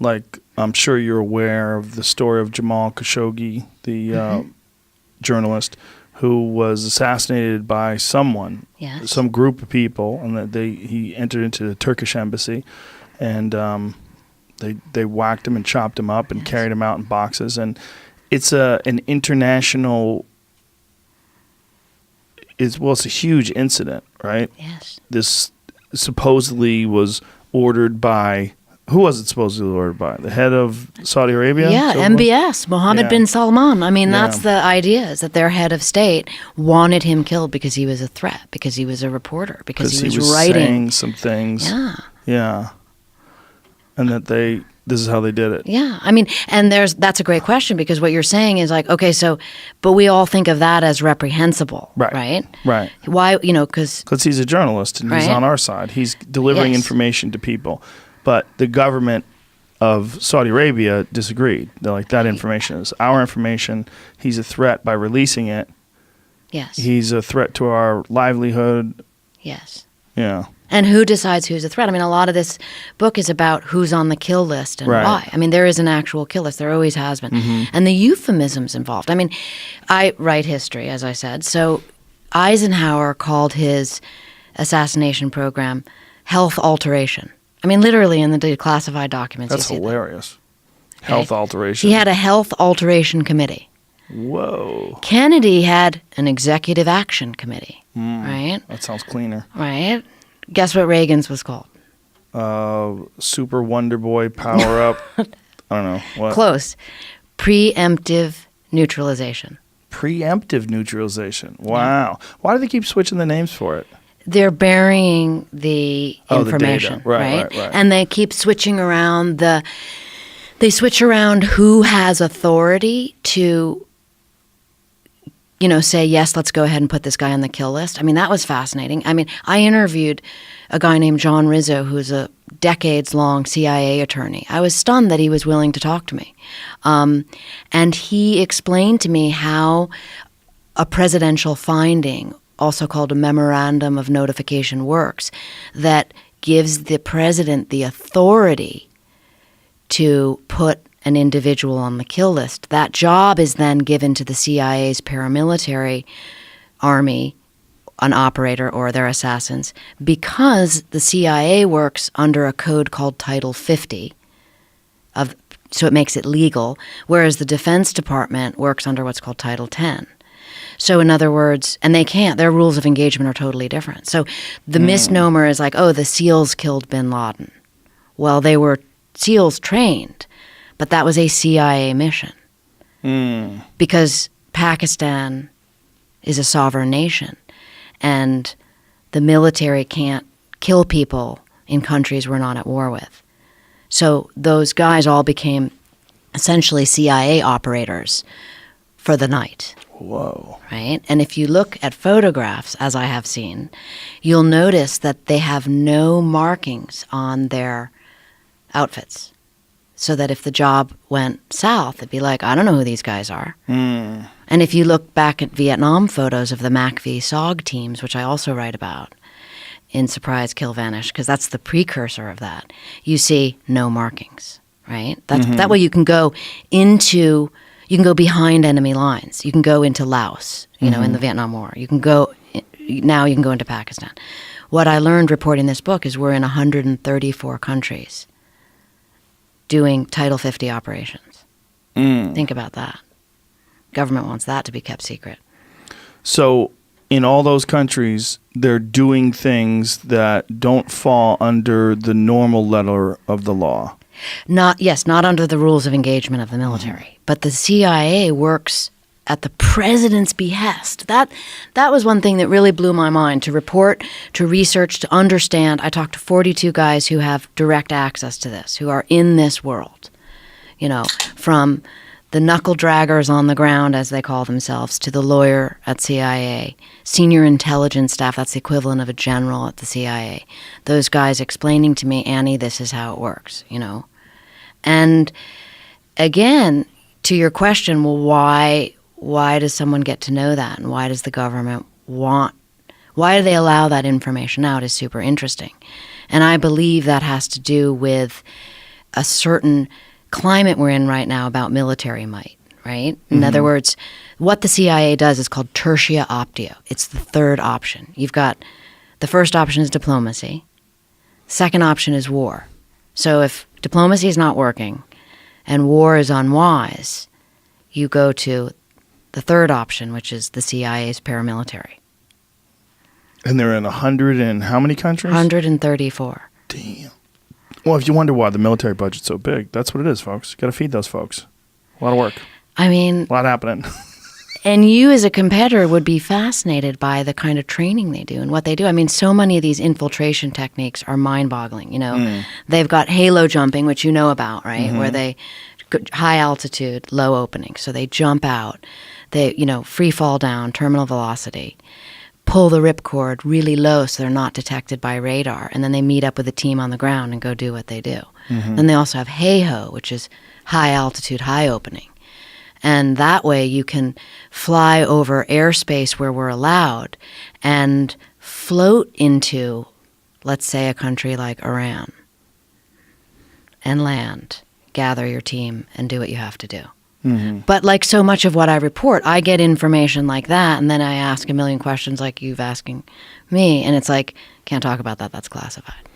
Like, I'm sure you're aware of the story of Jamal Khashoggi, the journalist, who was assassinated by someone, some group of people, and that he entered into the Turkish embassy, and they whacked him and chopped him up and carried him out in boxes. And it's an international. It's a huge incident, right? Yes. This supposedly was ordered by. Who was it supposedly ordered by? The head of Saudi Arabia? Yeah, MBS, Mohammed bin Salman. I mean, that's the idea, is that their head of state wanted him killed because he was a threat, because he was a reporter, because he was writing. Saying some things. Yeah. Yeah. And that this is how they did it. Yeah. I mean, and that's a great question, because what you're saying is like, okay, so, but we all think of that as reprehensible, right? Right. Why, because he's a journalist and he's on our side. He's delivering information to people. But the government of Saudi Arabia disagreed. They're like, that information is our information. He's a threat by releasing it. Yes. He's a threat to our livelihood. Yes. Yeah. And who decides who's a threat? I mean, a lot of this book is about who's on the kill list and why. I mean, there is an actual kill list. There always has been. And the euphemisms involved. I mean, I write history, as I said. So Eisenhower called his assassination program health alteration. I mean, literally in the declassified documents. That's hilarious. Health alteration. He had a health alteration committee. Whoa. Kennedy had an executive action committee, right? That sounds cleaner. Right. Guess what Reagan's was called? Super Wonder Boy Power Up. I don't know. What? Close. Preemptive neutralization. Preemptive neutralization. Wow. Yeah. Why do they keep switching the names for it? They're burying the information, the data. Right. And they keep switching around they switch around who has authority to, say, yes, let's go ahead and put this guy on the kill list. I mean, that was fascinating. I mean, I interviewed a guy named John Rizzo, who's a decades-long CIA attorney. I was stunned that he was willing to talk to me. And he explained to me how a presidential finding, also called a memorandum of notification, works, that gives the president the authority to put an individual on the kill list. That job is then given to the CIA's paramilitary army, an operator or their assassins, because the CIA works under a code called Title 50, so it makes it legal, whereas the Defense Department works under what's called Title 10. So in other words, and they can't, their rules of engagement are totally different. So the misnomer is like, oh, the SEALs killed bin Laden. Well, they were SEALs trained, but that was a CIA mission. Because Pakistan is a sovereign nation, and the military can't kill people in countries we're not at war with. So those guys all became essentially CIA operators for the night. Whoa. Right? And if you look at photographs, as I have seen, you'll notice that they have no markings on their outfits. So that if the job went south, it'd be like, I don't know who these guys are. And if you look back at Vietnam photos of the MACV SOG teams, which I also write about in Surprise, Kill, Vanish, because that's the precursor of that, you see no markings, right? That way you can go behind enemy lines. You can go into Laos, in the Vietnam War. You can go into Pakistan. What I learned reporting this book is we're in 134 countries doing Title 50 operations. Think about that. Government wants that to be kept secret. So in all those countries, they're doing things that don't fall under the normal letter of the law. Not under the rules of engagement of the military. But the CIA works at the president's behest. That was one thing that really blew my mind, to report, to research, to understand. I talked to 42 guys who have direct access to this, who are in this world, from the knuckle draggers on the ground, as they call themselves, to the lawyer at CIA, senior intelligence staff, that's the equivalent of a general at the CIA. Those guys explaining to me, Annie, this is how it works, And again, to your question, well, why does someone get to know that, and why does the government why do they allow that information out, is super interesting. And I believe that has to do with a certain climate we're in right now about military might, right? In other words, what the CIA does is called tertia optio. It's the third option. You've got the first option is diplomacy. Second option is war. So if diplomacy is not working and war is unwise, you go to the third option, which is the CIA's paramilitary. And they're in 100 and how many countries? 134. Damn. Well, if you wonder why the military budget's so big, that's what it is, folks. Got to feed those folks. A lot of work. I mean... A lot happening. And you as a competitor would be fascinated by the kind of training they do and what they do. I mean, so many of these infiltration techniques are mind-boggling. You know, they've got halo jumping, which you know about, right? Where they high altitude, low opening. So they jump out, they, free fall down, terminal velocity, pull the ripcord really low so they're not detected by radar, and then they meet up with a team on the ground and go do what they do. Then they also have hey-ho, which is high altitude, high opening. And that way you can fly over airspace where we're allowed and float into, let's say, a country like Iran and land, gather your team, and do what you have to do. But like so much of what I report, I get information like that, and then I ask a million questions like you've asking me, and it's like, can't talk about that, that's classified.